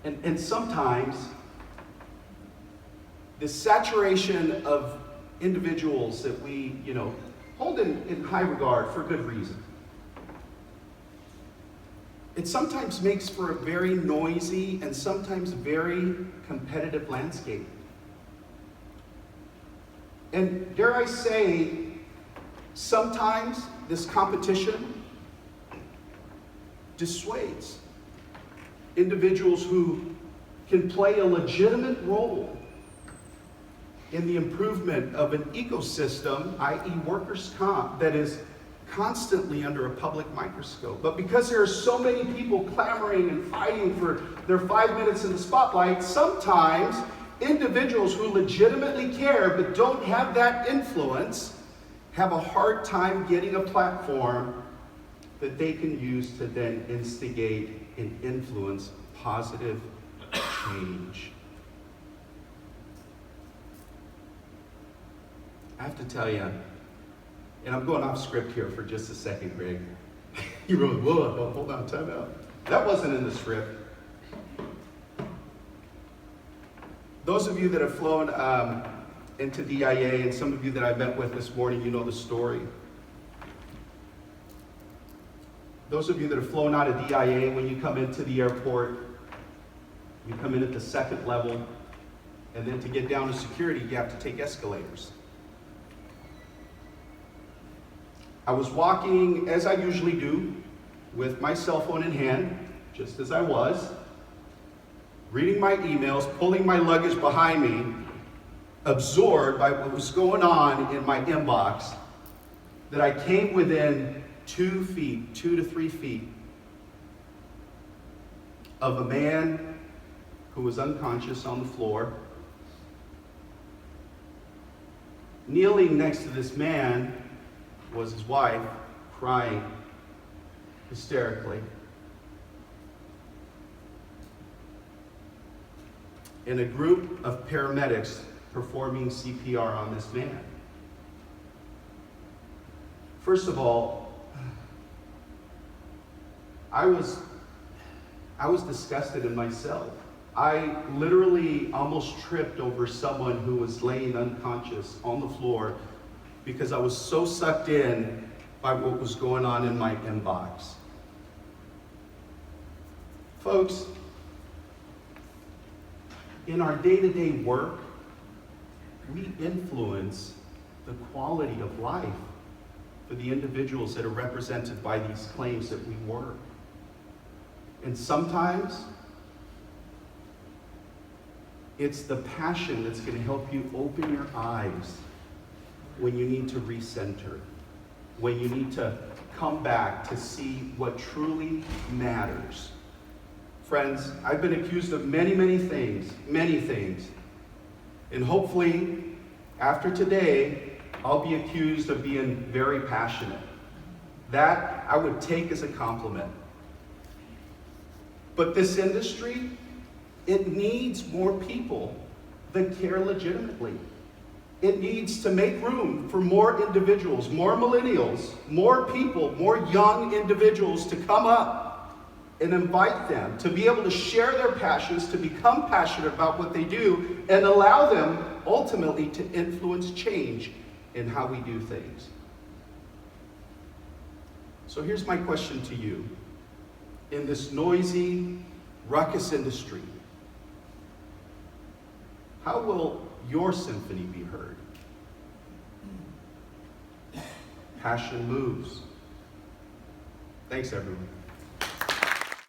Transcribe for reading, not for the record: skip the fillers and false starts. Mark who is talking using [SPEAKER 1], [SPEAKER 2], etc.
[SPEAKER 1] And sometimes the saturation of individuals that we, hold in high regard for good reason, it sometimes makes for a very noisy and sometimes very competitive landscape. And dare I say, sometimes this competition dissuades individuals who can play a legitimate role in the improvement of an ecosystem, i.e. workers' comp, that is constantly under a public microscope. But because there are so many people clamoring and fighting for their 5 minutes in the spotlight, sometimes individuals who legitimately care but don't have that influence have a hard time getting a platform that they can use to then instigate and influence positive change. I have to tell you, and I'm going off script here for just a second, Greg. You really, whoa, hold on, time out. That wasn't in the script. Those of you that have flown into DIA, and some of you that I met with this morning, you know the story. Those of you that have flown out of DIA, when you come into the airport, you come in at the second level, and then to get down to security, you have to take escalators. I was walking, as I usually do, with my cell phone in hand, just as I was, reading my emails, pulling my luggage behind me, absorbed by what was going on in my inbox, that I came within 2 to 3 feet, of a man who was unconscious on the floor. Kneeling next to this man was his wife, crying hysterically. And a group of paramedics performing CPR on this man. First of all, I was disgusted in myself. I literally almost tripped over someone who was laying unconscious on the floor because I was so sucked in by what was going on in my inbox. Folks, in our day-to-day work, we influence the quality of life for the individuals that are represented by these claims that we work. And sometimes, it's the passion that's going to help you open your eyes when you need to recenter, when you need to come back to see what truly matters. Friends, I've been accused of many things. And hopefully, after today, I'll be accused of being very passionate. That I would take as a compliment. But this industry, it needs more people that care legitimately. It needs to make room for more individuals, more millennials, more people, more young individuals to come up and invite them to be able to share their passions, to become passionate about what they do, and allow them ultimately to influence change in how we do things. So here's my question to you. In this noisy, ruckus industry, how will your symphony be heard? Passion moves. Thanks, everyone.